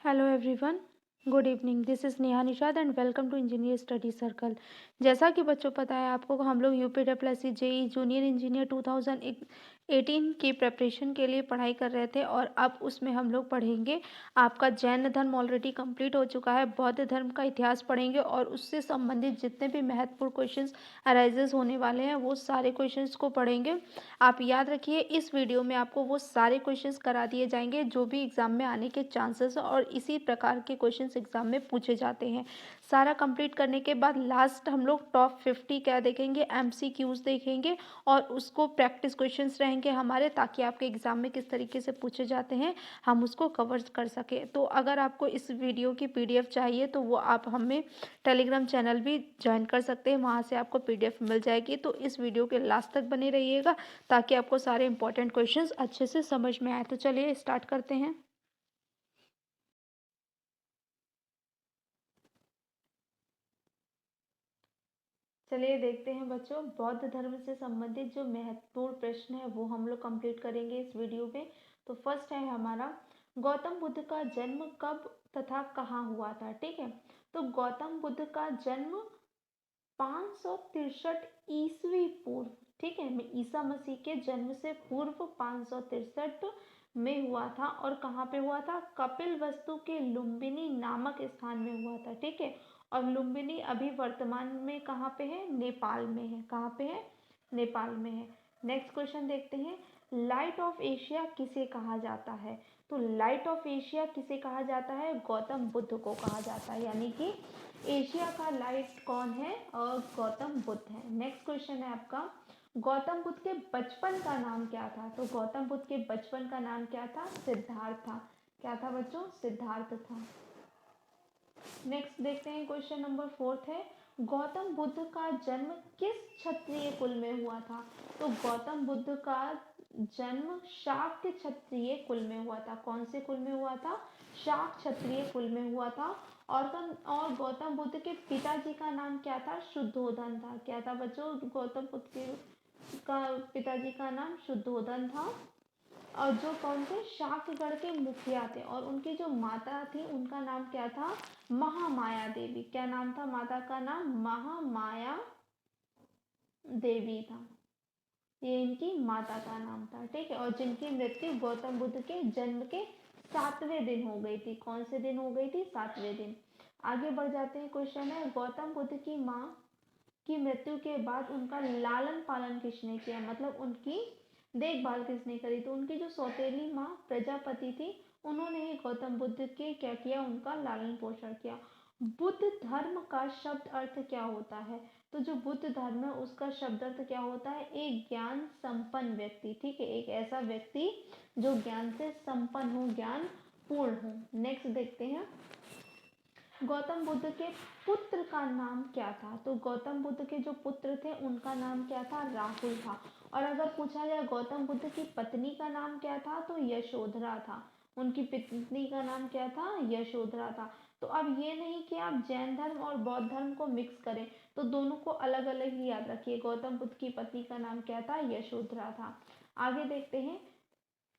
Hello everyone, good evening. This is Neha Nishad and welcome to Engineer Study Circle. जैसा कि बच्चों पता है आपको, हम लोग यूपीडब्ल्यूएससी जेई जूनियर इंजीनियर 2018 की प्रेपरेशन के लिए पढ़ाई कर रहे थे और अब उसमें हम लोग पढ़ेंगे। आपका जैन धर्म ऑलरेडी कंप्लीट हो चुका है, बौद्ध धर्म का इतिहास पढ़ेंगे और उससे संबंधित जितने भी महत्वपूर्ण क्वेश्चंस अराइजेस होने वाले हैं वो सारे क्वेश्चंस को पढ़ेंगे। आप याद रखिए, इस वीडियो में आपको वो सारे क्वेश्चंस करा दिए जाएंगे जो भी एग्जाम में आने के चांसेस हैं और इसी प्रकार के क्वेश्चंस एग्जाम में पूछे जाते हैं। सारा कंप्लीट करने के बाद लास्ट हम लोग टॉप 50 क्या देखेंगे, एमसीक्यूज देखेंगे और उसको प्रैक्टिस क्वेश्चंस रहेंगे हमारे, ताकि आपके एग्जाम में किस तरीके से पूछे जाते हैं हम उसको कवर कर सकें। तो अगर आपको इस वीडियो की पीडीएफ चाहिए तो वो आप हमें टेलीग्राम चैनल भी ज्वाइन कर सकते हैं, वहाँ से आपको पीडीएफ मिल जाएगी। तो इस वीडियो के लास्ट तक बने रहिएगा ताकि आपको सारे इंपॉर्टेंट क्वेश्चंस अच्छे से समझ में आए। तो चलिए स्टार्ट करते हैं। चलिए देखते हैं बच्चों, बौद्ध धर्म से संबंधित जो महत्वपूर्ण प्रश्न है वो हम लोग कंप्लीट करेंगे इस वीडियो में। तो फर्स्ट है हमारा, गौतम बुद्ध का जन्म कब तथा कहाँ हुआ था। ठीक है, तो गौतम बुद्ध का जन्म 563 ईस्वी पूर्व, ठीक है, में ईसा मसीह के जन्म से पूर्व 563 में हुआ था। और कहाँ पे हुआ था? कपिल वस्तु के लुम्बिनी नामक स्थान में हुआ था। ठीक है, और लुम्बिनी अभी वर्तमान में कहाँ पे है? नेपाल में है। कहाँ पे है? नेपाल में है। नेक्स्ट क्वेश्चन देखते हैं, लाइट ऑफ एशिया किसे कहा जाता है। तो लाइट ऑफ एशिया किसे कहा जाता है? गौतम बुद्ध को कहा जाता है, यानी कि एशिया का लाइट कौन है? और गौतम बुद्ध है। नेक्स्ट क्वेश्चन है आपका, गौतम बुद्ध के बचपन का नाम क्या था। तो गौतम बुद्ध के बचपन का नाम क्या था? सिद्धार्थ था। क्या था बच्चों? सिद्धार्थ था। नेक्स्ट देखते हैं, क्वेश्चन नंबर 4 है, गौतम बुद्ध का जन्म किस क्षत्रिय कुल में हुआ था। तो गौतम बुद्ध का जन्म शाक्य क्षत्रिय कुल में हुआ था। कौन से कुल में हुआ था? शाक्य क्षत्रिय कुल में हुआ था। और गौतम बुद्ध के पिताजी का नाम क्या था? शुद्धोधन था। क्या था बच्चों? गौतम बुद्ध के का पिताजी का नाम शुद्धोधन था। और जो कौन थे? शाक्यगढ़ के मुखिया थे। और उनकी जो माता थी उनका नाम क्या था? महामाया देवी। क्या नाम था माता का? नाम महामाया देवी था। ये इनकी माता का नाम था। ठीक है, और जिनकी मृत्यु गौतम बुद्ध के जन्म के 7वें दिन हो गई थी। कौन से दिन हो गई थी? 7वें दिन। आगे बढ़ जाते हैं, क्वेश्चन है, गौतम बुद्ध की माँ की मृत्यु के बाद उनका लालन पालन किसने किया, मतलब उनकी देखभाल किसने करी। तो उनकी जो सौतेली माँ प्रजापति थी, उन्होंने ही गौतम बुद्ध के क्या किया? उनका लालन पोषण किया। बुद्ध धर्म का शब्द अर्थ क्या होता है। तो जो बुद्ध धर्म है उसका शब्द अर्थ क्या होता है? एक ज्ञान संपन्न व्यक्ति। ठीक है, एक ऐसा व्यक्ति जो ज्ञान से संपन्न हो, ज्ञान पूर्ण हो। नेक्स्ट देखते हैं, गौतम बुद्ध के पुत्र का नाम क्या था। तो गौतम बुद्ध के जो पुत्र थे उनका नाम क्या था? राहुल था। और अगर पूछा जाए गौतम बुद्ध की पत्नी का नाम क्या था, तो यशोधरा था। उनकी पत्नी का नाम क्या था? यशोधरा था। तो अब ये नहीं कि आप जैन धर्म और बौद्ध धर्म को मिक्स करें, तो दोनों को अलग अलग ही याद रखिए। गौतम बुद्ध की पत्नी का नाम क्या था? यशोधरा था। आगे देखते हैं,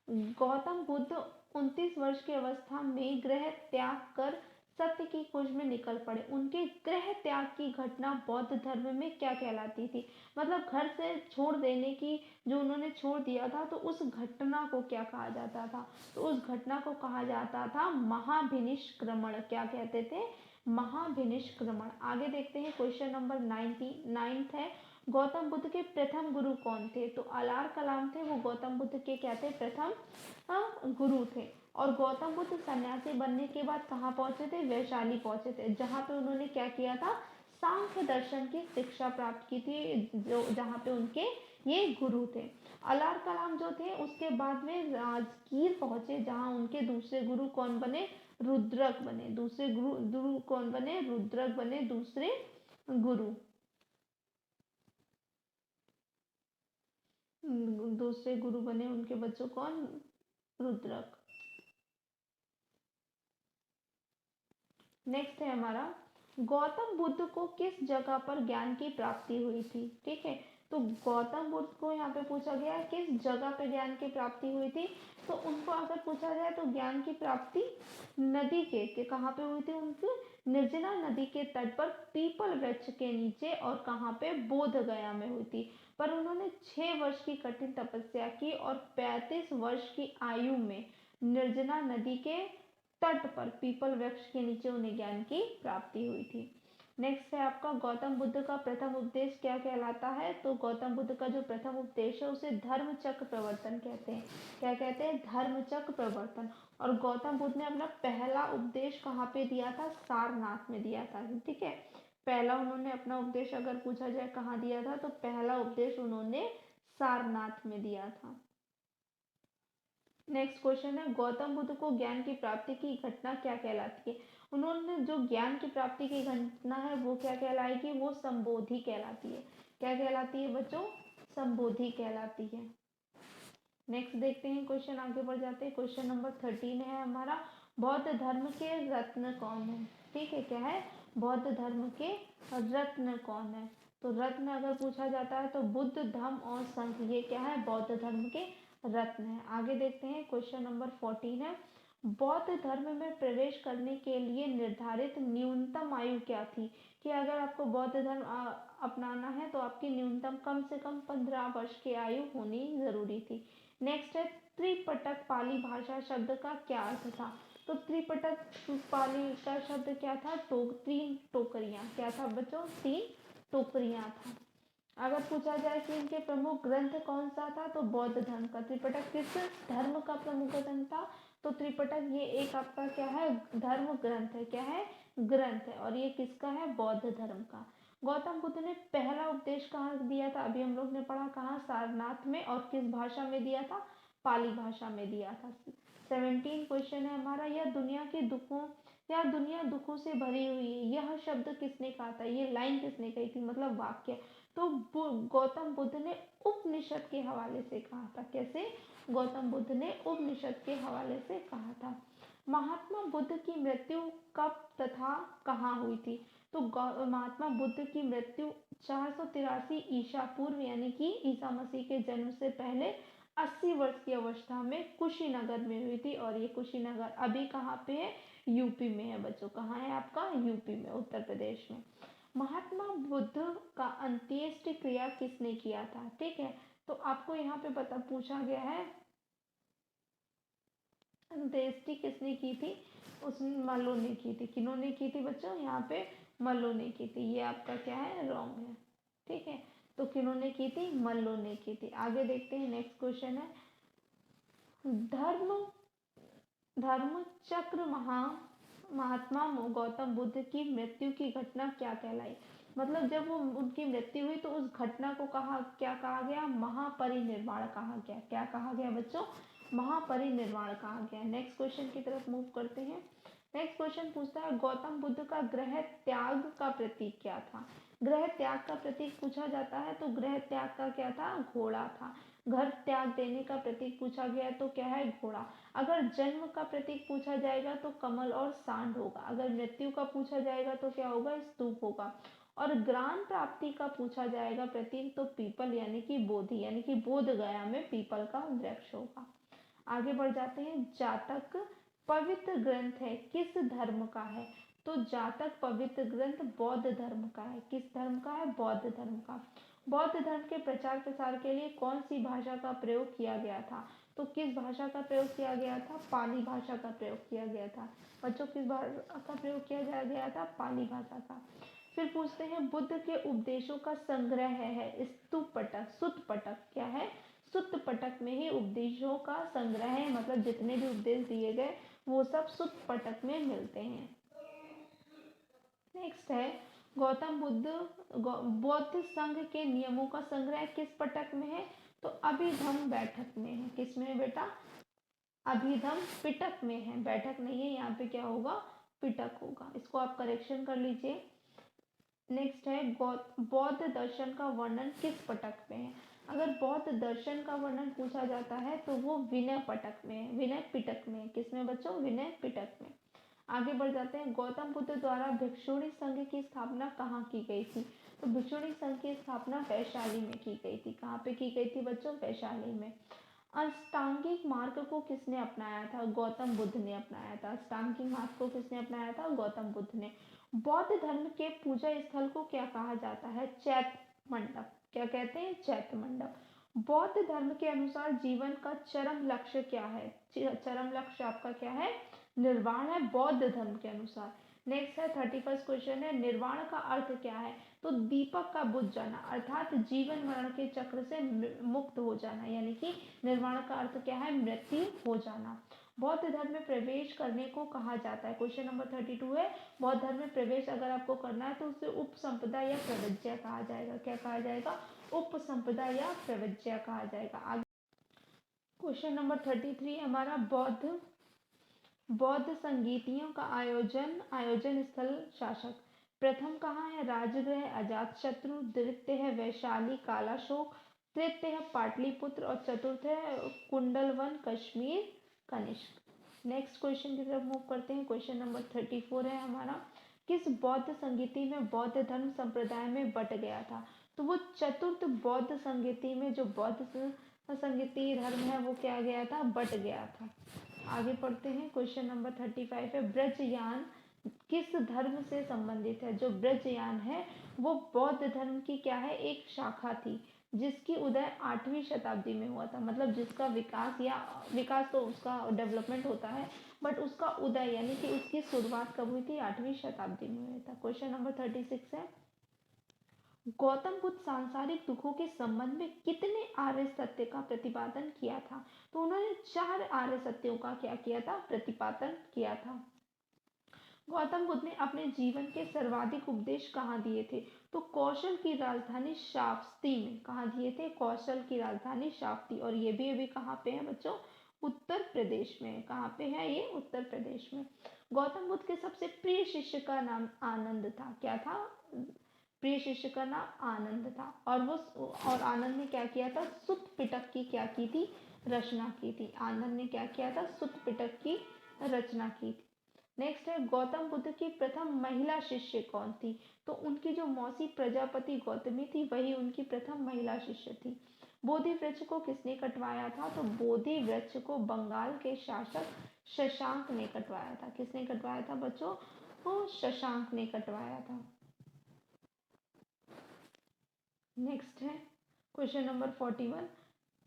गौतम बुद्ध 29 वर्ष की अवस्था में गृह त्याग कर सत्य की खोज में निकल पड़े। उनके गृह त्याग की घटना बौद्ध धर्म में क्या कहलाती थी? मतलब घर से छोड़ देने की, जो उन्होंने छोड़ दिया था, तो उस घटना को क्या कहा जाता था? तो उस घटना को कहा जाता था महाभिनिष्क्रमण। क्या कहते थे? महाभिनिष्क्रमण। आगे देखते हैं, क्वेश्चन नंबर 99 है, गौतम बुद्ध के प्रथम गुरु कौन थे। तो अलार कलाम थे, वो गौतम बुद्ध के क्या थे? प्रथम गुरु थे। और गौतम बुद्ध सन्यासी बनने के बाद कहाँ पहुंचे थे? वैशाली पहुंचे थे, जहाँ पे उन्होंने क्या किया था? सांख्य दर्शन की शिक्षा प्राप्त की थी, जो जहाँ पे उनके ये गुरु थे। अलार कलाम जो थे उसके बाद में राजगीर पहुंचे, जहाँ उनके दूसरे गुरु कौन बने? रुद्रक बने। दूसरे गुरु कौन बने? रुद्रक बने दूसरे गुरु। दूसरे गुरु बने उनके बच्चों कौन? रुद्रक। नेक्स्ट है हमारा, गौतम बुद्ध को किस जगह पर ज्ञान की प्राप्ति हुई थी। ठीक है, तो गौतम बुद्ध को यहाँ पे पूछा गया है किस जगह पे ज्ञान की प्राप्ति हुई थी, तो उनको अगर पूछा जाए तो ज्ञान की प्राप्ति नदी के कहाँ पे हुई थी, उनकी निर्जना नदी के तट पर पीपल वृक्ष के नीचे, और कहाँ पे, बोध गया में हुई थी। पर उन्होंने 6 वर्ष की कठिन तपस्या की और 35 वर्ष की आयु में निर्जना नदी के तट पर पीपल वृक्ष के नीचे उन्हें ज्ञान की प्राप्ति हुई थी। नेक्स्ट है आपका गौतम बुद्ध का प्रथम उपदेश क्या कहलाता है, तो गौतम बुद्ध का जो प्रथम उपदेश है उसे धर्म चक्र प्रवर्तन कहते हैं। क्या कहते हैं, धर्म चक्र प्रवर्तन। और गौतम बुद्ध ने अपना पहला उपदेश कहाँ पे दिया था, सारनाथ में दिया था। ठीक है, पहला उन्होंने अपना उपदेश अगर पूछा जाए कहाँ दिया था, तो पहला उपदेश उन्होंने सारनाथ में दिया था। नेक्स्ट क्वेश्चन है गौतम बुद्ध को ज्ञान की प्राप्ति की घटना क्या कहलाती है। उन्होंने जो ज्ञान की प्राप्ति की घटना है वो क्या कहलाएगी, वो संबोधि कहलाती है। क्या कहलाती है बच्चों, संबोधि कहलाती है। नेक्स्ट देखते हैं क्वेश्चन, आगे बढ़ जाते हैं। क्वेश्चन नंबर 13 है हमारा, बौद्ध धर्म के रत्न कौन है। ठीक है, क्या है, बौद्ध धर्म के रत्न कौन है। तो रत्न अगर पूछा जाता है तो बुद्ध, धम्म और संघ, ये क्या है, बौद्ध धर्म के रत्न है। आगे देखते हैं क्वेश्चन नंबर 14 है, बौद्ध धर्म में प्रवेश करने के लिए निर्धारित न्यूनतम आयु क्या थी। कि अगर आपको बौद्ध धर्म अपनाना है तो आपकी न्यूनतम कम से कम 15 वर्ष की आयु होनी जरूरी थी। नेक्स्ट है त्रिपिटक पाली भाषा शब्द का क्या अर्थ था। तो त्रिपिटक पाली का शब्द क्या था, 3 टोकरियां। क्या था बच्चों, 3 टोकरियां था। अगर पूछा जाए कि इनके प्रमुख ग्रंथ कौन सा था, तो बौद्ध धर्म का। त्रिपिटक किस धर्म का प्रमुख ग्रंथ था, तो त्रिपिटक ये एक आपका क्या है, धर्म ग्रंथ है। क्या है, ग्रंथ है, और ये किसका है, बौद्ध धर्म का। गौतम बुद्ध ने पहला उपदेश कहाँ दिया था, अभी हम लोग ने पढ़ा कहाँ, सारनाथ में, और किस भाषा में दिया था, पाली भाषा में दिया था। 17 क्वेश्चन है हमारा, यह दुनिया के दुखों या दुनिया दुखों से भरी हुई है, यह शब्द किसने कहा था, ये लाइन किसने कही थी, मतलब वाक्य। तो गौतम बुद्ध ने उपनिषद के हवाले से कहा था। कैसे, गौतम बुद्ध ने उपनिषद के हवाले से कहा था। महात्मा बुद्ध की मृत्यु कब तथा कहाँ हुई थी। तो महात्मा बुद्ध की मृत्यु 483 ईसा पूर्व, यानी कि ईसा मसीह के जन्म से पहले 80 वर्ष की अवस्था में कुशीनगर में हुई थी। और ये कुशीनगर अभी कहाँ पे है, यूपी में है बच्चों। कहाँ है आपका, यूपी में, उत्तर प्रदेश में। महात्मा बुद्ध का अंत्येष्टि क्रिया किसने किया था। ठीक है, तो आपको यहाँ पे पूछा गया है अंत्येष्टि किसने की थी, उसने मल्लो ने की थी। किन्होंने की थी बच्चों, यहाँ पे मल्लो ने की थी। ये आपका क्या है, रॉन्ग है। ठीक है, तो किन्होंने की थी, मल्लो ने की थी। आगे देखते हैं, नेक्स्ट क्वेश्चन है, धर्म धर्म चक्र महात्मा गौतम बुद्ध की मृत्यु की घटना क्या कहलाई। मतलब जब वो उनकी मृत्यु हुई तो उस घटना को क्या कहा गया, महापरिनिर्वाण कहा गया। क्या कहा गया बच्चों, महापरिनिर्वाण कहा गया। नेक्स्ट क्वेश्चन की तरफ मूव करते हैं। नेक्स्ट क्वेश्चन पूछता है गौतम बुद्ध का गृह त्याग का प्रतीक क्या था। गृह त्याग का प्रतीक पूछा जाता है तो गृह त्याग का क्या था, घोड़ा था। घर त्याग देने का प्रतीक पूछा गया तो क्या है, घोड़ा। अगर जन्म का प्रतीक पूछा जाएगा तो कमल और सांड होगा। अगर मृत्यु का पूछा जाएगा तो क्या होगा, स्तूप होगा। और ज्ञान प्राप्ति का पूछा जाएगा प्रतीक तो पीपल, यानी कि बोधि, यानी कि बोध गया में पीपल का वृक्ष होगा। आगे बढ़ जाते हैं, जातक पवित्र ग्रंथ है किस धर्म का है। तो जातक पवित्र ग्रंथ बौद्ध धर्म का है। किस धर्म का है, बौद्ध धर्म का। बौद्ध धर्म के प्रचार प्रसार के लिए कौन सी भाषा का प्रयोग किया गया था। तो किस भाषा का प्रयोग किया गया था, पाली भाषा का प्रयोग किया गया था। बच्चों किस भाषा का प्रयोग किया गया था, पाली भाषा का। फिर पूछते हैं बुद्ध के उपदेशों का संग्रह है स्तूप पटक, सुत पटक। क्या है, सुत पटक में ही उपदेशों का संग्रह है। मतलब जितने भी उपदेश दिए गए वो सब सुत पटक में मिलते हैं। नेक्स्ट है गौतम बुद्ध बौद्ध संघ के नियमों का संग्रह किस पटक में है। तो अभिधम बैठक में है। किस में है बेटा, अभिधम पिटक में है, बैठक नहीं है। यहाँ पे क्या होगा, पिटक होगा। इसको आप करेक्शन कर लीजिए। नेक्स्ट है बौद्ध दर्शन का वर्णन किस पटक में है। अगर बौद्ध दर्शन का वर्णन पूछा जाता है तो वो विनय पटक में है, विनय पिटक में है। किसमें बच्चों, विनय पिटक में। आगे बढ़ जाते हैं, गौतम बुद्ध द्वारा भिक्षुणी संघ की स्थापना कहाँ की गई थी। तो भिक्षुणी संघ की स्थापना वैशाली में की गई थी। कहाँ पे की गई थी बच्चों? वैशाली में। अष्टांगिक मार्ग को किसने अपनाया था? गौतम बुद्ध ने अपनाया था। अष्टांगिक मार्ग को किसने अपनाया था? गौतम बुद्ध ने। बौद्ध धर्म के पूजा स्थल को क्या कहा जाता है? चैत्य मंडप। क्या कहते हैं? चैत्य मंडप। बौद्ध धर्म के अनुसार जीवन का चरम लक्ष्य क्या है? चरम लक्ष्य आपका क्या है? निर्वाण है बौद्ध धर्म के अनुसार। नेक्स्ट है 31st क्वेश्चन है, निर्वाण का अर्थ क्या है? तो दीपक का बुझ जाना, अर्थात जीवन मरण के चक्र से मुक्त हो जाना, यानी कि निर्वाण का अर्थ क्या है? मृत्यु हो जाना। बौद्ध धर्म में प्रवेश करने को कहा जाता है। क्वेश्चन नंबर 32 है, बौद्ध धर्म में प्रवेश अगर आपको करना है तो उसे उपसंपदा या प्रवज्या कहा जाएगा। क्या कहा जाएगा? उपसंपदा या प्रवज्या कहा जाएगा। आगे क्वेश्चन नंबर 33 हमारा, बौद्ध संगीतियों का आयोजन स्थल शासक। प्रथम कहाँ है? राजगृह अजातशत्रु, द्वितीय है वैशाली कालाशोक, तृतीय है पाटलिपुत्र और चतुर्थ है कुंडलवन कश्मीर कनिष्क। नेक्स्ट क्वेश्चन की तरफ मूव करते हैं। क्वेश्चन नंबर 34 है हमारा, किस बौद्ध संगीति में बौद्ध धर्म संप्रदाय में बट गया था? तो वो चतुर्थ बौद्ध संगीति में जो बौद्ध संगीति धर्म है वो क्या गया था? बट गया था। आगे पढ़ते हैं। क्वेश्चन नंबर 35 है, ब्रजयान किस धर्म से संबंधित है? जो ब्रजयान है वो बौद्ध धर्म की क्या है? एक शाखा थी जिसकी उदय 8वीं शताब्दी में हुआ था। मतलब जिसका विकास तो उसका डेवलपमेंट होता है, बट उसका उदय यानी कि उसकी शुरुआत कब हुई थी? 8वीं शताब्दी में हुआ था। क्वेश्चन नंबर 36 है, गौतम बुद्ध सांसारिक दुखों के संबंध में कितने आर्य सत्य का प्रतिपादन किया था? तो उन्होंने 4 आर्य सत्यों का क्या किया था? प्रतिपादन किया था। गौतम बुद्ध ने अपने जीवन के सर्वाधिक उपदेश कहाँ दिए थे? तो कौशल की राजधानी शाफ्ती में। कहाँ दिए थे? कौशल की राजधानी शाफ्ती। और ये भी अभी कहाँ पे है बच्चों? उत्तर प्रदेश में। कहाँ पे है ये? उत्तर प्रदेश में। गौतम बुद्ध के सबसे प्रिय शिष्य का नाम आनंद था। क्या था? प्रिय शिष्य का नाम आनंद था। और आनंद ने क्या किया था? सुत्त पिटक की क्या की थी? रचना की थी। आनंद ने क्या किया था? सुत्त पिटक की रचना की थी। नेक्स्ट है, गौतम बुद्ध की प्रथम महिला शिष्य कौन थी? तो उनकी जो मौसी प्रजापति गौतमी थी वही उनकी प्रथम महिला शिष्य थी। बोधि वृक्ष को किसने कटवाया था? तो बोधि वृक्ष को बंगाल के शासक शशांक ने कटवाया था। किसने कटवाया था बच्चों? वो शशांक ने कटवाया था। नेक्स्ट है क्वेश्चन नंबर 41,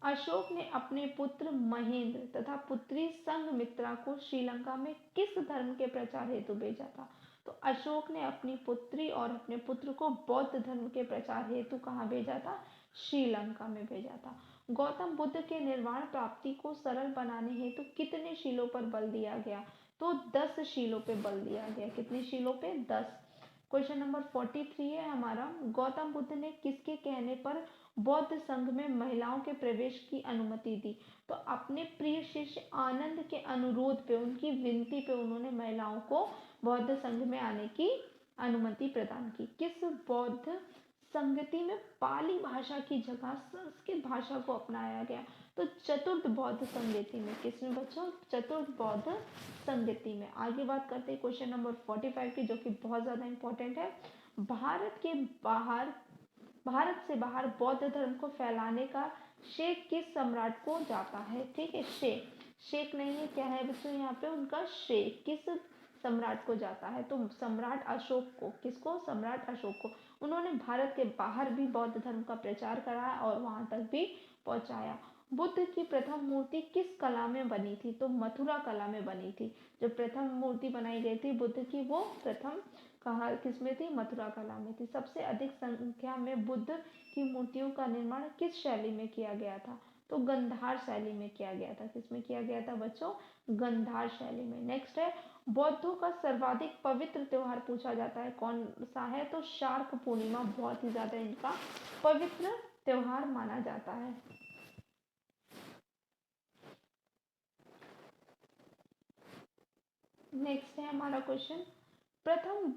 अशोक ने अपने पुत्र महेंद्र तथा पुत्री संघमित्रा को श्रीलंका में किस धर्म के प्रचार हेतु भेजा था? तो अशोक ने अपनी पुत्री और अपने पुत्र को बौद्ध धर्म के प्रचार हेतु कहाँ भेजा था? श्रीलंका में भेजा था। गौतम बुद्ध के निर्वाण प्राप्ति को सरल बनाने हेतु कितने शीलों पर बल दिया गया? तो 10 शीलों पे बल दिया गया। कितनी शीलों पे? 10। क्वेश्चन नंबर 43 है हमारा, गौतम बुद्ध ने किसके कहने पर बौद्ध संघ में महिलाओं के प्रवेश की अनुमति दी? तो अपने प्रिय शिष्य आनंद के अनुरोध पे, उनकी विनती पे उन्होंने महिलाओं को बौद्ध संघ में आने की अनुमति प्रदान की। किस बौद्ध संगति में पाली भाषा की जगह संस्कृत भाषा को अपनाया गया? तो चतुर्थ बौद्ध संगति में। किसमें बच्चों? चतुर्थ बौद्ध संगति में। आगे बात करते हैं क्वेश्चन नंबर 45 की, जो कि बहुत ज्यादा इंपॉर्टेंट है। भारत से बाहर बौद्ध धर्म को फैलाने का श्रेय किस सम्राट को जाता है? ठीक है, शेख नहीं है, क्या है बच्चों यहाँ पे? उनका श्रेय किस सम्राट को जाता है? तो सम्राट अशोक को। किसको? सम्राट अशोक को। उन्होंने भारत के बाहर भी बौद्ध धर्म का प्रचार करा और वहां तक भी पहुंचाया। बुद्ध की प्रथम मूर्ति किस कला में बनी थी? तो मथुरा कला में बनी थी। जो प्रथम मूर्ति बनाई गई थी बुद्ध की, वो प्रथम कहाँ किसमें थी? मथुरा कला में थी। सबसे अधिक संख्या में बुद्ध की मूर्तियों का निर्माण किस शैली में किया गया था? तो गंधार शैली में किया गया था। किसमें किया गया था बच्चों? गंधार शैली में। नेक्स्ट है, बौद्धों का सर्वाधिक पवित्र त्योहार पूछा जाता है, कौन सा है? तो शार्क पूर्णिमा बहुत ही ज्यादा इनका पवित्र त्योहार माना जाता है। नेक्स्ट है हमारा क्वेश्चन, प्रथम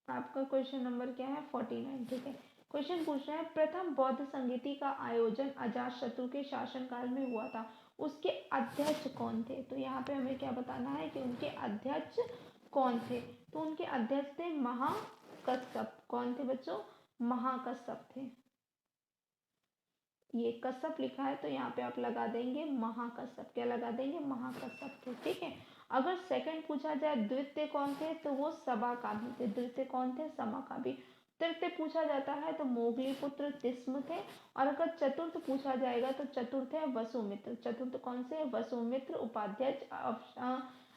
आपका क्वेश्चन नंबर क्या है? 49। ठीक है, क्वेश्चन पूछ रहे हैं, प्रथम बौद्ध संगीति का आयोजन अजातशत्रु के शासनकाल में हुआ था, उसके अध्यक्ष कौन थे? तो यहाँ पे हमें क्या बताना है कि उनके अध्यक्ष कौन थे? तो उनके अध्यक्ष थे कश्यप। कौन थे बच्चों? महाकश्यप थे। ये कश्यप लिखा है तो यहाँ पे आप लगा देंगे महाकश्यप। क्या लगा देंगे? महाकश्यप थे। ठीक है। अगर सेकंड पूछा जाए द्वितीय कौन थे, तो वो सभागामी थे। द्वितीय कौन थे? सभागामी। तृतीय पूछा जाता है तो मोगली पुत्र तिस्म थे। और अगर चतुर्थ पूछा जाएगा तो चतुर्थ है वसुमित्र। चतुर्थ कौन से? वसुमित्र उपाध्यक्ष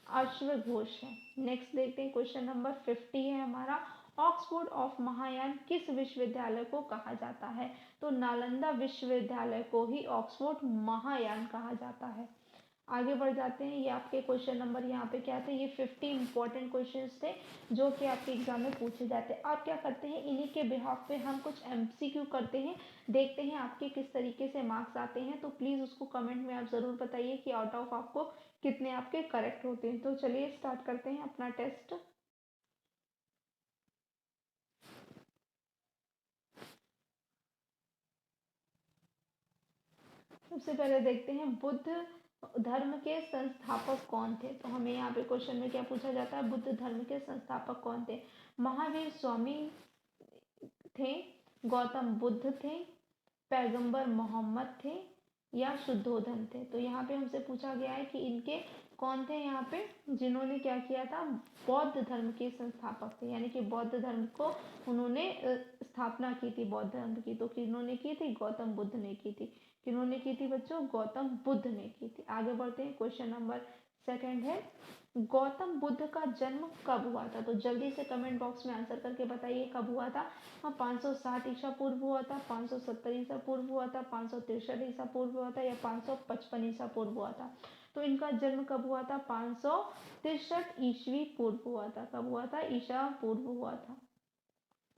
अश्वघोष है। नेक्स्ट देखते हैं क्वेश्चन नंबर 50 है हमारा, ऑक्सफोर्ड ऑफ महायान किस विश्वविद्यालय को कहा जाता है? तो नालंदा विश्वविद्यालय को ही ऑक्सफोर्ड महायान कहा जाता है। आगे बढ़ जाते हैं। ये आपके क्वेश्चन नंबर यहाँ पे क्या थे? ये 50 इंपॉर्टेंट क्वेश्चंस थे जो कि आपके एग्जाम में पूछे जाते हैं। आप क्या करते हैं, इन्हीं के बिहाफ पे हम कुछ एमसीक्यू करते हैं, देखते हैं आपके किस तरीके से मार्क्स आते हैं। तो प्लीज़ उसको कमेंट में आप ज़रूर बताइए कि आउट ऑफ आपको कितने आपके करेक्ट होते हैं। तो चलिए स्टार्ट करते हैं अपना टेस्ट। सबसे पहले देखते हैं बुद्ध धर्म के संस्थापक कौन थे। तो हमें यहाँ पे क्वेश्चन में क्या पूछा जाता है? बुद्ध धर्म के संस्थापक कौन थे? महावीर स्वामी थे, गौतम बुद्ध थे, पैगंबर मोहम्मद थे या शुद्धोधन थे। तो यहाँ पे हमसे पूछा गया है कि इनके कौन थे यहाँ पे जिन्होंने क्या किया था? बौद्ध धर्म के संस्थापक थे, यानी कि बौद्ध धर्म को उन्होंने स्थापना की थी बौद्ध धर्म की। तो किन्होंने की थी? गौतम बुद्ध ने की थी। किन्होंने की थी बच्चों? गौतम बुद्ध ने की थी। आगे बढ़ते हैं। क्वेश्चन नंबर सेकंड है, गौतम बुद्ध का जन्म कब हुआ था? तो जल्दी से कमेंट बॉक्स में आंसर करके बताइए कब हुआ था। 560 ईसा पूर्व हुआ था, 570 ईसा पूर्व हुआ था, 563 ईसा पूर्व हुआ था या 555 ईसा पूर्व हुआ था? तो इनका जन्म कब हुआ था? 563 ईस्वी पूर्व हुआ था। कब हुआ था? ईसा पूर्व हुआ था।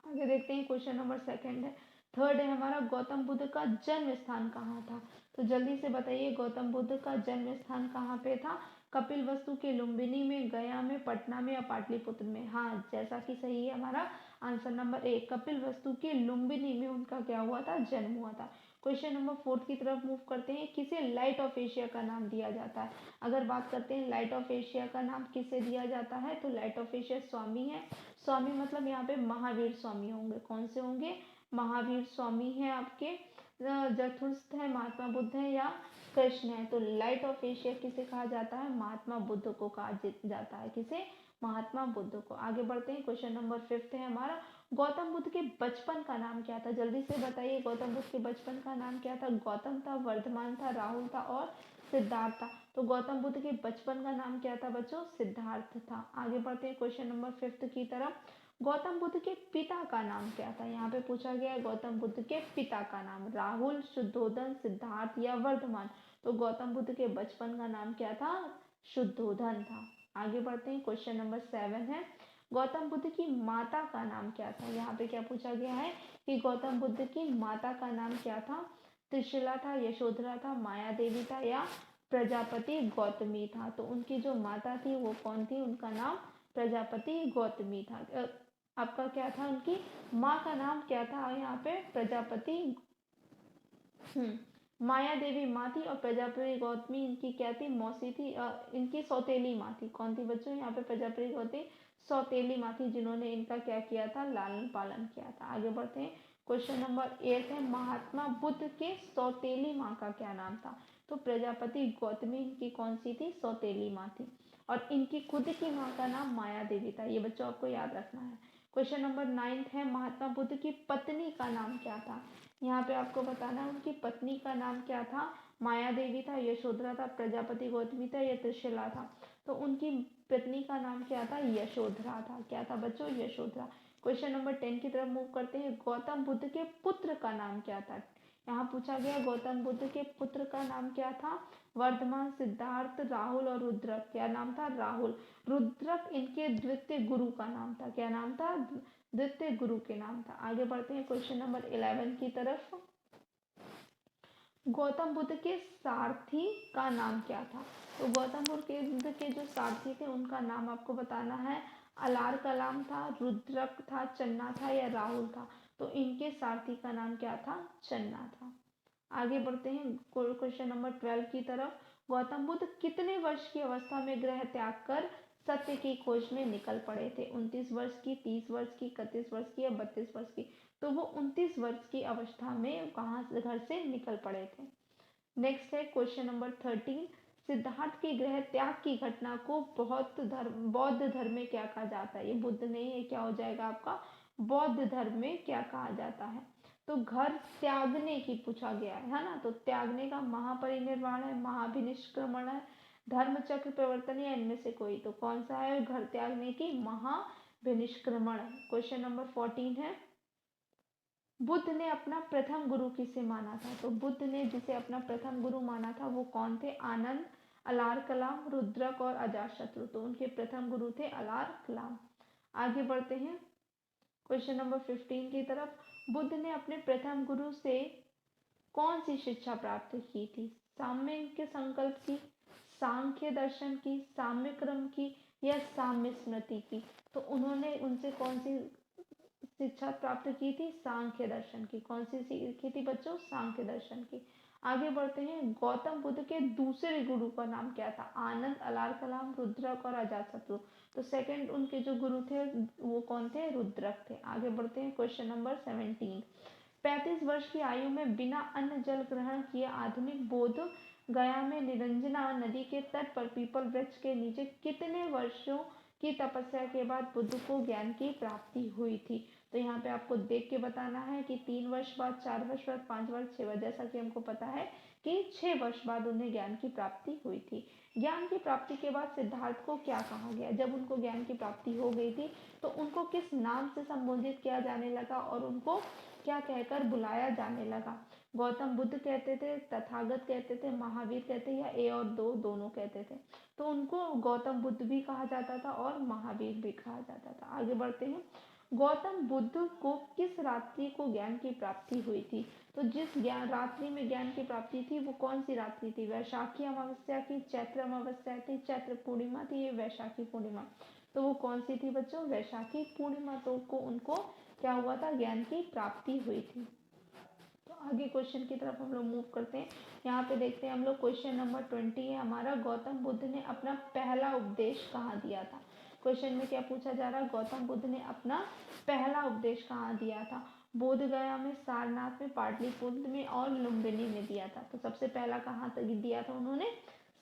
आगे देखते हैं। क्वेश्चन नंबर सेकंड है, थर्ड है हमारा, गौतम बुद्ध का जन्म स्थान कहाँ था? तो जल्दी से बताइए गौतम बुद्ध का जन्म स्थान कहाँ पे था? कपिलवस्तु के लुम्बिनी में, गया में, पटना में या पाटलिपुत्र में? हाँ, जैसा कि सही है हमारा आंसर नंबर ए, कपिलवस्तु के लुम्बिनी में उनका क्या हुआ था? जन्म हुआ था। क्वेश्चन नंबर फोर्थ की तरफ मूव करते हैं, किसे लाइट ऑफ एशिया का नाम दिया जाता है? अगर बात करते हैं लाइट ऑफ एशिया का नाम किसे दिया जाता है, तो लाइट ऑफ एशिया स्वामी है। स्वामी मतलब यहाँ पे महावीर स्वामी होंगे। कौन से होंगे? महावीर स्वामी है आपके। जरथुस्त्र है, महात्मा बुद्ध है या कृष्ण है? तो लाइट ऑफ एशिया किसे कहा जाता है? महात्मा बुद्ध को कहा जाता है। किसे? महात्मा बुद्ध को। आगे बढ़ते हैं। क्वेश्चन नंबर फिफ्थ है हमारा, गौतम बुद्ध के बचपन का नाम क्या था? जल्दी से बताइए गौतम बुद्ध के बचपन का नाम क्या था? गौतम था, वर्धमान था, राहुल था और सिद्धार्थ था। तो गौतम बुद्ध के बचपन का नाम क्या था बच्चों? सिद्धार्थ था। आगे बढ़ते हैं क्वेश्चन नंबर फिफ्थ की तरफ, गौतम बुद्ध के पिता का नाम क्या था? यहाँ पे पूछा गया है गौतम बुद्ध के पिता का नाम, राहुल, शुद्धोधन, सिद्धार्थ या वर्धमान? तो गौतम बुद्ध के बचपन का नाम क्या था? शुद्धोधन था। आगे बढ़ते हैं। क्वेश्चन नंबर 7 है, गौतम बुद्ध की माता का नाम क्या था? यहाँ पे क्या पूछा गया है कि गौतम बुद्ध की माता का नाम क्या था? त्रिशला था, यशोधरा था, माया देवी था या प्रजापति गौतमी था? तो उनकी जो माता थी वो कौन थी? उनका नाम प्रजापति गौतमी था। आपका क्या था? उनकी माँ का नाम क्या था? यहाँ पे प्रजापति माया देवी माँ थी और प्रजापति गौतमी इनकी क्या थी? मौसी थी। इनकी सौतेली माँ थी। कौन थी बच्चों? यहाँ पे प्रजापति गौतमी सौतेली माँ थी जिन्होंने इनका क्या किया था? लालन पालन किया था। आगे बढ़ते हैं। क्वेश्चन नंबर 8 है, महात्मा बुद्ध के सौतेली माँ का क्या नाम था? तो प्रजापति गौतमी इनकी कौन सी थी? सौतेली माँ थी। और इनकी खुद की माँ का नाम माया देवी था। ये बच्चों आपको याद रखना है। क्वेश्चन नंबर 9 है, महात्मा बुद्ध की पत्नी का नाम क्या था? यहाँ पे आपको बताना है उनकी पत्नी का नाम क्या था? माया देवी था, यशोधरा था, प्रजापति गौतमी था या त्रिशला था? तो उनकी पत्नी का नाम क्या था? यशोधरा था। क्या था बच्चों? यशोधरा। क्वेश्चन नंबर 10 की तरफ मूव करते हैं, गौतम बुद्ध के पुत्र का नाम क्या था? यहाँ पूछा गया गौतम बुद्ध के पुत्र का नाम क्या था? वर्धमान, सिद्धार्थ, राहुल और रुद्रक। क्या नाम था? राहुल। रुद्रक इनके द्वितीय गुरु का नाम था। क्या नाम था? द्वितीय गुरु के नाम था। आगे बढ़ते हैं क्वेश्चन नंबर 11 की तरफ, गौतम बुद्ध के सारथी का नाम क्या था? तो गौतम बुद्ध के जो सारथी थे उनका नाम आपको बताना है। अलार कलाम था, रुद्रक था, चन्ना था या राहुल था? तो इनके सारथी का नाम क्या था? चन्ना था। आगे बढ़ते हैं क्वेश्चन नंबर 12 की तरफ, गौतम बुद्ध कितने वर्ष की अवस्था में गृह त्याग कर सत्य की खोज में निकल पड़े थे। 29 वर्ष की, 30 वर्ष की, 31 वर्ष की या 32 वर्ष की, तो वो 29 वर्ष की अवस्था में कहाँ से, घर से निकल पड़े थे। नेक्स्ट है क्वेश्चन नंबर 13, सिद्धार्थ की गृह त्याग की घटना को बौद्ध धर्म में क्या कहा जाता है? ये बुद्ध नहीं है, क्या हो जाएगा आपका, बौद्ध धर्म में क्या कहा जाता है? तो घर त्यागने की पूछा गया है ना, तो त्यागने का महापरिनिर्वाण है, महाभिनिष्क्रमण है, धर्म चक्र प्रवर्तन या इनमें से कोई, तो कौन सा है? घर त्यागने की महाभिनिष्क्रमण। क्वेश्चन नंबर 14 है, बुद्ध ने अपना प्रथम गुरु किसे माना था? तो बुद्ध ने जिसे अपना प्रथम गुरु माना था वो कौन थे? आनंद, अलार कलाम, रुद्रक और अजातशत्रु। तो उनके प्रथम गुरु थे अलार कलाम। आगे बढ़ते हैं क्वेश्चन नंबर 15 की तरफ। बुद्ध ने अपने प्रथम गुरु से कौन सी शिक्षा प्राप्त की थी? साम्य के संकल्प की, सांख्य दर्शन की, साम्य क्रम की या साम्य स्मृति की? तो उन्होंने उनसे कौन सी शिक्षा प्राप्त की थी? सांख्य दर्शन की। कौन सी सीखी थी बच्चों? सांख्य दर्शन की। आगे बढ़ते हैं, गौतम बुद्ध के दूसरे गुरु का नाम क्या था? आनंद, अलार कलाम, रुद्रक और अजातशत्रु। तो सेकंड उनके जो गुरु थे वो कौन थे? रुद्रक थे। आगे बढ़ते हैं क्वेश्चन नंबर 17, 35 वर्ष की आयु में बिना अन्न जल ग्रहण किए आधुनिक बोध गया में निरंजना नदी के तट पर पीपल वृक्ष के नीचे कितने वर्षों की तपस्या के बाद बुद्ध को ज्ञान की प्राप्ति हुई थी? तो यहाँ पे आपको देख के बताना है कि 3 वर्ष बाद, 4 वर्ष बाद, 5 वर्ष, 6 वर्ष, जैसा कि हमको पता है कि 6 वर्ष बाद उन्हें ज्ञान की प्राप्ति हुई थी। ज्ञान की प्राप्ति के बाद सिद्धार्थ को क्या कहा गया? जब उनको ज्ञान की प्राप्ति हो गई थी तो उनको किस नाम से संबोधित किया जाने लगा और उनको क्या कहकर बुलाया जाने लगा? गौतम बुद्ध कहते थे, तथागत कहते थे, महावीर कहते या ए और दो दोनों कहते थे? तो उनको गौतम बुद्ध भी कहा जाता था और महावीर भी कहा जाता था। आगे बढ़ते हैं, गौतम बुद्ध को किस रात्रि को ज्ञान की प्राप्ति हुई थी? तो जिस ज्ञान रात्रि में ज्ञान की प्राप्ति थी वो कौन सी रात्रि थी? वैशाखी अमावस्या की, चैत्र अमावस्या थी, चैत्र पूर्णिमा थी, ये वैशाखी पूर्णिमा। तो वो कौन सी थी बच्चों? वैशाखी पूर्णिमा। तो को उनको क्या हुआ था? ज्ञान की प्राप्ति हुई थी। तो आगे क्वेश्चन की तरफ हम लोग मूव करते हैं। यहाँ पे देखते हैं हम लोग क्वेश्चन नंबर 20 है हमारा, गौतम बुद्ध ने अपना पहला उपदेश कहाँ दिया था? क्वेश्चन में क्या पूछा जा रहा है? गौतम बुद्ध ने अपना पहला उपदेश कहाँ दिया था? बोध गया में, सारनाथ में, पाटलिपुत्र में और लुम्बिनी में दिया था। तो सबसे पहला कहाँ तक दिया था उन्होंने?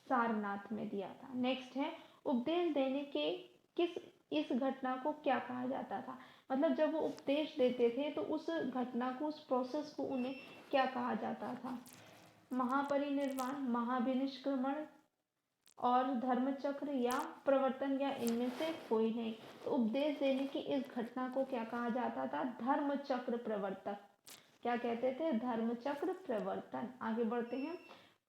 सारनाथ में दिया था। नेक्स्ट है, उपदेश देने के किस इस घटना को क्या कहा जाता था? मतलब जब वो उपदेश देते थे तो उस घटना को, उस प्रोसेस को उन्हें क्या कहा जाता था? महापरिनिर्वाण, महाभिनिष्क्रमण और धर्मचक्र या प्रवर्तन या इनमें से कोई नहीं? तो उपदेश देने की इस घटना को क्या कहा जाता था? धर्मचक्र प्रवर्तक। क्या कहते थे? धर्मचक्र प्रवर्तन। आगे बढ़ते हैं,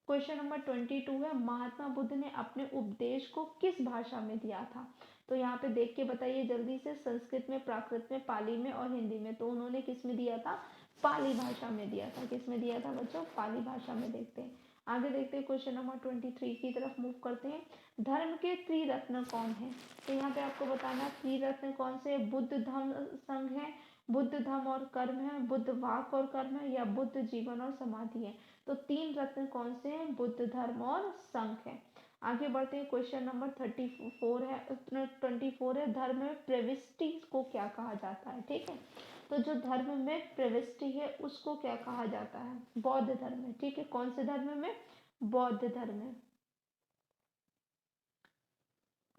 क्वेश्चन नंबर 22 है, महात्मा बुद्ध ने अपने उपदेश को किस भाषा में दिया था? तो यहाँ पे देख के बताइए जल्दी से, संस्कृत में, प्राकृत में, पाली में और हिंदी में। तो उन्होंने किस में दिया था? पाली भाषा में दिया था। किस में दिया था बच्चों? पाली भाषा में। देखते हैं आगे, देखते हैं क्वेश्चन नंबर 23 की तरफ मूव करते हैं। धर्म के त्रिरत्न कौन है? तो यहाँ पे आपको बताना त्रिरत्न कौन से? बुद्ध धम्म संघ है, बुद्ध धम्म और कर्म है, बुद्ध वाक और कर्म है या बुद्ध जीवन और समाधि है? तो 3 रत्न कौन से हैं? बुद्ध, धर्म और संघ है। आगे बढ़ते हैं, क्वेश्चन नंबर 24 है, धर्म में प्रविष्टि को क्या कहा जाता है? ठीक है, तो जो धर्म में प्रविष्टि है उसको क्या कहा जाता है? बौद्ध धर्म में। ठीक है, कौन से धर्म में? बौद्ध धर्म में।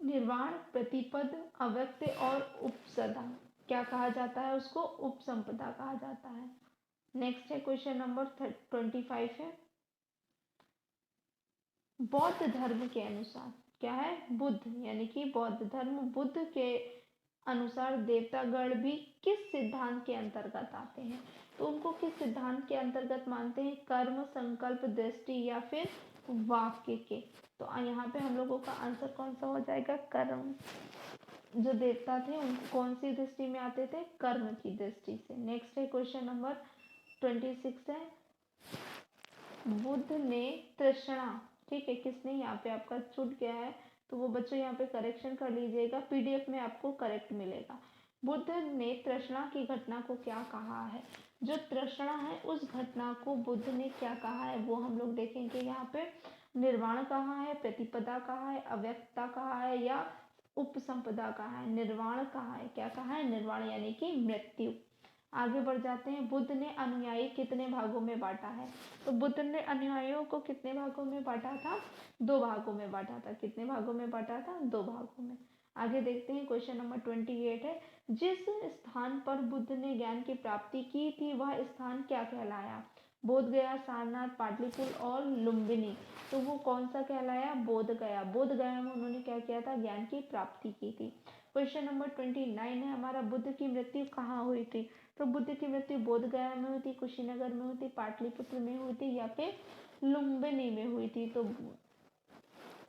निर्वाण, प्रतिपद, अव्यक्त और उपसदा क्या कहा जाता है? उसको उपसंपदा कहा जाता है। नेक्स्ट है क्वेश्चन नंबर 25 है, बौद्ध धर्म के अनुसार क्या है? बुद्ध, यानी कि बौद्ध धर्म, बुद्ध के अनुसार देवतागण भी किस सिद्धांत के अंतर्गत आते हैं? तो उनको किस सिद्धांत के अंतर्गत मानते हैं? कर्म, संकल्प, दृष्टि या फिर वाक्य के? तो यहाँ पे हम लोगों का आंसर कौन सा हो जाएगा? कर्म। जो देवता थे उनको कौन सी दृष्टि में आते थे? कर्म की दृष्टि से। नेक्स्ट है क्वेश्चन नंबर 26 है, बुद्ध ने तृष्णा, ठीक है, किसने? यहाँ पे आपका छूट गया है तो वो बच्चों यहाँ पे करेक्शन कर लीजिएगा, पीडीएफ में आपको करेक्ट मिलेगा। बुद्ध ने तृष्णा की घटना को क्या कहा है? जो तृष्णा है उस घटना को बुद्ध ने क्या कहा है वो हम लोग देखेंगे। यहाँ पे निर्वाण कहा है, प्रतिपदा कहा है, अव्यक्तता कहा है या उपसंपदा कहा है, निर्वाण कहा है। क्या कहा है? निर्वाण यानी कि मृत्यु। आगे बढ़ जाते हैं। बुद्ध ने अनुयायी कितने भागों में बांटा है? तो बुद्ध ने अनुयायियों को कितने भागों में बांटा था? 2 भागों में बांटा था। कितने भागों में बांटा था? 2 भागों में। आगे देखते हैं। क्वेश्चन नंबर 28 है, जिस स्थान पर बुद्ध ने ज्ञान की प्राप्ति की थी वह स्थान क्या कहलाया? बोध गया, सारनाथ, पाटलिपुत्र और लुम्बिनी। तो वो कौन सा कहलाया? बोध गया। बोध गया में उन्होंने क्या किया था? ज्ञान की प्राप्ति की थी। क्वेश्चन नंबर 29 है हमारा, बुद्ध की मृत्यु कहाँ हुई थी? तो बुद्ध की मृत्यु बोध गया में हुई थी, कुशीनगर में हुई थी, पाटलिपुत्र में हुई थी या फिर लुम्बिनी में हुई थी। तो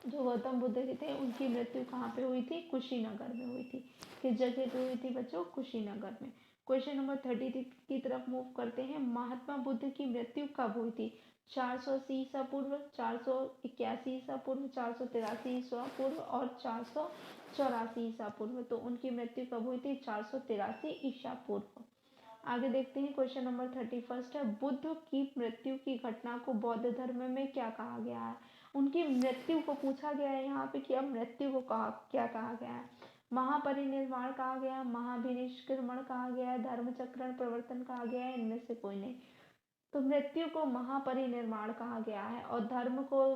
जो गौतम बुद्ध के थे उनकी मृत्यु कहाँ पे हुई थी? कुशीनगर में हुई थी। किस जगह पे हुई थी बच्चों? कुशीनगर में। क्वेश्चन नंबर 33 की तरफ मूव करते हैं। महात्मा बुद्ध की मृत्यु कब हुई थी? 480 ईसा पूर्व, 481 ईसा पूर्व, 483 ईसा पूर्व और 484 ईसा पूर्व। तो उनकी मृत्यु कब हुई थी? 483 ईसा पूर्व। आगे देखते हैं। क्वेश्चन नंबर 31 है, बुद्ध की मृत्यु की घटना को बौद्ध धर्म में क्या कहा गया है? उनकी मृत्यु को पूछा गया है यहाँ पे कि अब मृत्यु को क्या कहा गया है? महापरिनिर्वाण कहा गया, महाभिनिष्क्रमण कहा गया, धर्मचक्रण प्रवर्तन कहा गया है, इनमें से कोई नहीं। तो मृत्यु को महापरिनिर्वाण कहा गया है और धर्म को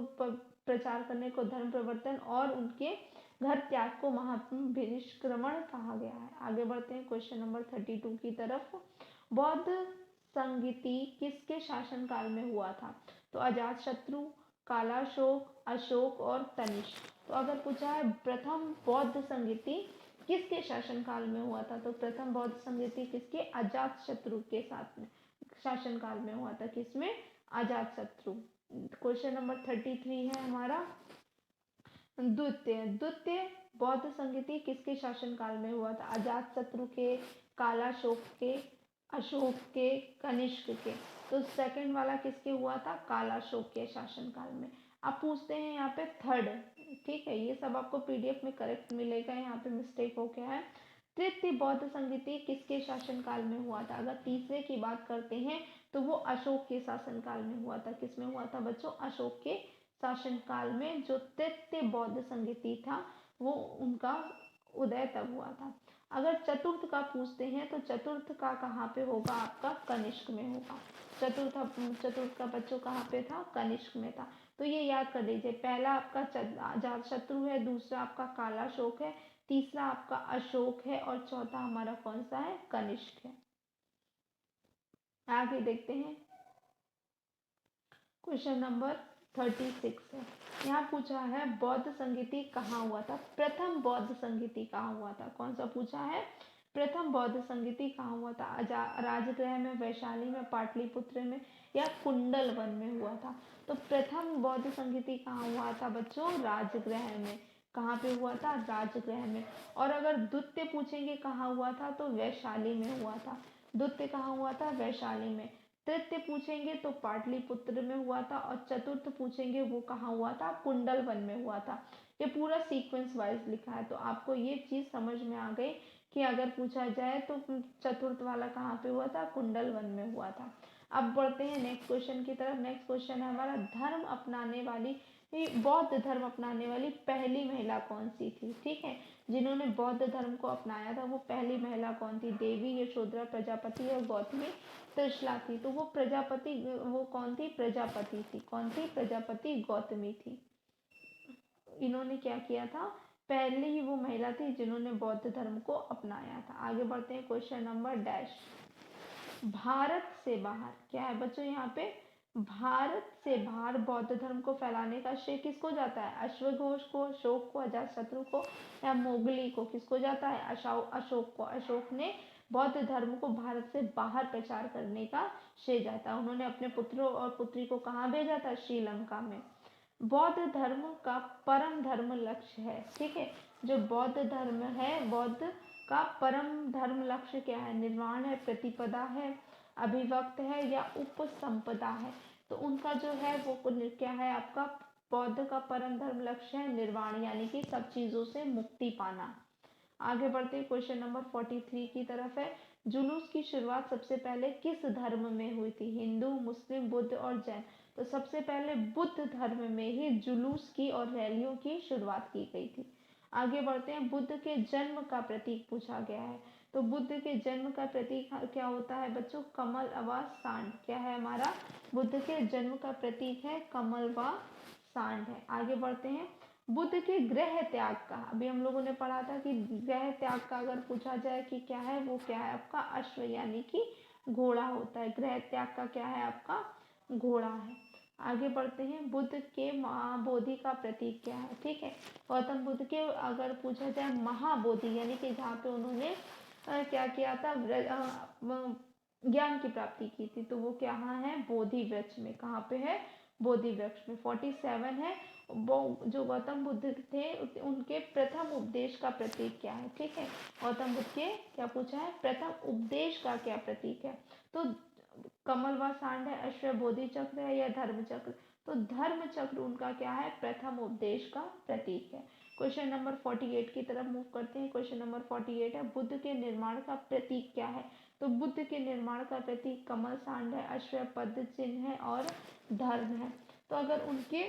प्रचार करने को धर्म प्रवर्तन और उनके घर त्याग को महाभिनिष्क्रमण कहा गया है। आगे बढ़ते हैं क्वेश्चन नंबर 32 की तरफ। बौद्ध संगीति किसके शासनकाल में हुआ था? तो अजातशत्रु, कालाशोक, अशोक और तनिष्क। तो अगर पूछा है प्रथम बौद्ध संगीति किसके शासनकाल में हुआ था? तो प्रथम बौद्ध संगीति किसके? अजातशत्रु के साथ में शासनकाल में हुआ था। किसमें? अजातशत्रु। क्वेश्चन नंबर 33 है हमारा, द्वितीय बौद्ध संगीति किसके शासनकाल में हुआ था? अजातशत्रु के, कालाशोक के, अशोक के, कनिष्क के। तो सेकंड वाला किसके हुआ था? कालाशोक के शासनकाल में। अब पूछते हैं यहाँ पे थर्ड। ठीक है, ये सब आपको पीडीएफ में करेक्ट मिलेगा, यहाँ पे मिस्टेक हो गया है। तृतीय बौद्ध संगीति किसके शासनकाल में हुआ था? अगर तीसरे की बात करते हैं तो वो अशोक के शासनकाल में हुआ था। किसमें हुआ था बच्चों? अशोक के शासनकाल में जो तृतीय बौद्ध संगीति था वो उनका उदय तब हुआ था। अगर चतुर्थ का पूछते हैं तो चतुर्थ का कहाँ पे होगा? आपका कनिष्क में होगा। चतुर्थ का बच्चों कहाँ पे था? कनिष्क में था। तो ये याद कर लीजिए, पहला आपका अजातशत्रु है, दूसरा आपका कालाशोक है, तीसरा आपका अशोक है और चौथा हमारा कौन सा है? कनिष्क है। आगे देखते हैं। क्वेश्चन नंबर 36 है, यहाँ पूछा है बौद्ध संगीति कहाँ हुआ था? प्रथम बौद्ध संगीति कहाँ हुआ था? कौन सा पूछा है? प्रथम बौद्ध संगीति कहाँ हुआ था? राजगृह में, वैशाली में, पाटलिपुत्र में या कुंडल वन में हुआ था? तो प्रथम बौद्ध संगीति कहाँ हुआ था बच्चों? राजगृह में। कहाँ पे हुआ था? राजगृह में। और अगर द्वितीय पूछेंगे कहाँ हुआ था तो वैशाली में हुआ था। द्वितीय कहाँ हुआ था? वैशाली में। तृतीय पूछेंगे तो पाटलिपुत्र में हुआ था और चतुर्थ पूछेंगे वो कहाँ हुआ था? कुंडल वन में हुआ था। ये पूरा सीक्वेंस वाइज लिखा है, तो आपको ये चीज समझ में आ गई कि अगर पूछा जाए तो चतुर्थ वाला कहाँ पे हुआ था? कुंडल वन में हुआ था। अब बढ़ते हैं नेक्स्ट क्वेश्चन की तरफ। नेक्स्ट क्वेश्चन है हमारा, धर्म अपनाने वाली बौद्ध धर्म अपनाने वाली पहली महिला कौन सी थी? ठीक है, जिन्होंने बौद्ध धर्म को अपनाया था वो पहली महिला कौन थी? देवी, यशोधरा, प्रजापति और गौतमी त्रिशला थी। तो वो प्रजापति, वो कौन थी? प्रजापति थी। कौन थी? प्रजापति गौतमी थी। इन्होंने क्या किया था? पहले ही वो महिला थी जिन्होंने बौद्ध धर्म को अपनाया था। आगे बढ़ते हैं क्वेश्चन नंबर डैश। भारत से बाहर क्या है बच्चों? यहाँ पे भारत से बाहर बौद्ध धर्म को फैलाने का श्रेय किसको जाता है? अश्वघोष को, अशोक को, अजातशत्रु को या मोगली को? किसको जाता है? अशोक को। अशोक ने बौद्ध धर्म को भारत से बाहर प्रचार करने का श्रेय जाता है। उन्होंने अपने पुत्रों और पुत्री को कहाँ भेजा था? श्रीलंका में। बौद्ध धर्म का परम धर्म लक्ष्य है। ठीक है, जो बौद्ध धर्म है, बौद्ध का परम धर्म लक्ष्य क्या है? निर्वाण है, प्रतिपदा है, अभिव्यक्त है या उपसंपदा है? तो उनका जो है वो क्या है? आपका बौद्ध का परम धर्म लक्ष्य है निर्वाण, यानी कि सब चीजों से मुक्ति पाना। आगे बढ़ते हैं क्वेश्चन नंबर 43 की तरफ है, जुलूस की शुरुआत सबसे पहले किस धर्म में हुई थी? हिंदू, मुस्लिम, बुद्ध और जैन। तो सबसे पहले बुद्ध धर्म में ही जुलूस की और रैलियों की शुरुआत की गई थी। आगे बढ़ते हैं, बुद्ध के जन्म का प्रतीक पूछा गया है। तो बुद्ध के जन्म का प्रतीक क्या होता है बच्चों? कमल व सांड। क्या है हमारा? बुद्ध के जन्म का प्रतीक है कमल व सांड है। आगे बढ़ते हैं, बुद्ध के गृह त्याग का, अभी हम लोगों ने पढ़ा था कि गृह त्याग का अगर पूछा जाए कि क्या है, वो क्या है आपका? अश्व यानी कि घोड़ा होता है। गृह त्याग का क्या है आपका? घोड़ा है। आगे बढ़ते हैं, बुद्ध के महाबोधि का प्रतीक क्या है? ठीक है, गौतम बुद्ध के अगर पूछा जाए महाबोधि यानी कि जहाँ पे उन्होंने क्या किया था? ज्ञान की प्राप्ति की थी, तो वो कहाँ है? बोधि वृक्ष में। कहाँ पे है? बोधि वृक्ष में। 47 है, वो जो गौतम बुद्ध थे उनके प्रथम उपदेश का प्रतीक क्या है? ठीक है, गौतम बुद्ध के क्या पूछा है? प्रथम उपदेश का क्या प्रतीक है? तो कमल व सांड है, अश्व बोधि चक्र है या धर्म चक्र? तो धर्म चक्र उनका क्या है? प्रथम उपदेश का प्रतीक है। क्वेश्चन नंबर 48 की तरफ मूव करते हैं। क्वेश्चन नंबर 48 है, बुद्ध के निर्माण का प्रतीक क्या है? तो बुद्ध के निर्माण का प्रतीक कमल, सांड है, अश्व, पद्म चिन्ह है और धर्म है। तो अगर उनके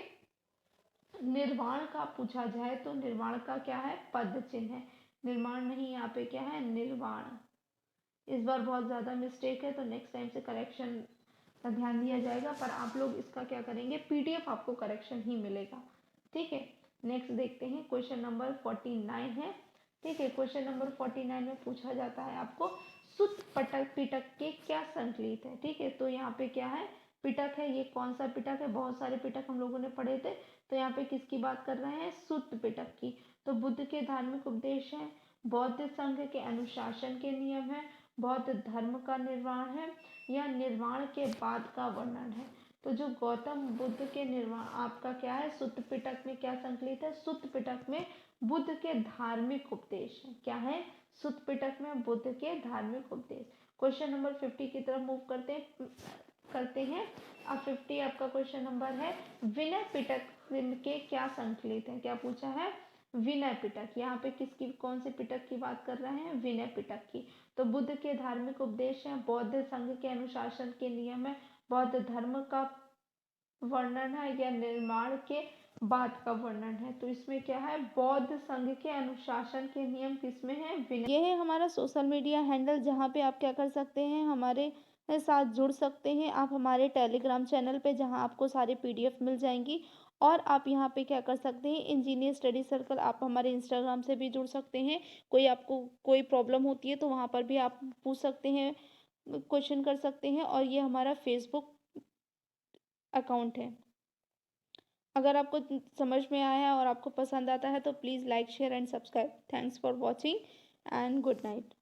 निर्वाण का पूछा जाए तो निर्वाण का क्या है? पद चिन्ह है। निर्माण नहीं, यहाँ पे क्या है? निर्वाण। इस बार बहुत ज़्यादा मिस्टेक है, तो नेक्स्ट टाइम से करेक्शन का ध्यान दिया जाएगा, पर आप लोग इसका क्या करेंगे? पीडीएफ आपको करेक्शन ही मिलेगा। ठीक है, नेक्स्ट देखते हैं, क्वेश्चन नंबर 49 है। ठीक है, क्वेश्चन नंबर 49 में पूछा जाता है आपको, सुत पटक पिटक के क्या संकलित है? ठीक है, तो यहाँ पे क्या है? पिटक है। ये कौन सा पिटक है? बहुत सारे पिटक हम लोगों ने पढ़े थे, तो यहाँ पे किसकी बात कर रहे हैं? सुत पिटक की। तो बुद्ध के धार्मिक उपदेश है, बौद्ध संघ के अनुशासन के नियम है, बौद्ध धर्म का निर्माण है या निर्वाण के बाद का वर्णन है? तो जो गौतम बुद्ध के निर्वाण आपका क्या है? सुत्त पिटक में क्या संकलित है? सुत्त पिटक में बुद्ध के धार्मिक उपदेश है। क्या है? सुत्त पिटक में बुद्ध के धार्मिक उपदेश। क्वेश्चन नंबर 50 की तरफ मूव करते हैं। अब 50 आपका क्वेश्चन नंबर है, विनय पिटक के क्या संकलित है? क्या पूछा है? विनय पिटक। यहाँ पे किसकी, कौन से पिटक की बात कर रहे हैं? विनय पिटक की। तो बुद्ध के धार्मिक उपदेश है, बौद्ध संघ के अनुशासन के नियम है, बौद्ध धर्म का वर्णन है या निर्माण के बाद का वर्णन है? तो इसमें क्या है? बौद्ध संघ के अनुशासन के नियम किसमें है? विनय। ये है हमारा सोशल मीडिया हैंडल, जहाँ पे आप क्या कर सकते हैं? हमारे साथ जुड़ सकते हैं। आप हमारे टेलीग्राम चैनल पे, जहाँ आपको सारे पीडीएफ मिल जाएंगी, और आप यहाँ पे क्या कर सकते हैं? इंजीनियर स्टडी सर्कल, आप हमारे इंस्टाग्राम से भी जुड़ सकते हैं। कोई आपको कोई प्रॉब्लम होती है तो वहाँ पर भी आप पूछ सकते हैं, क्वेश्चन कर सकते हैं। और ये हमारा फेसबुक अकाउंट है। अगर आपको समझ में आया और आपको पसंद आता है तो please like, share and subscribe. Thanks for watching and good night.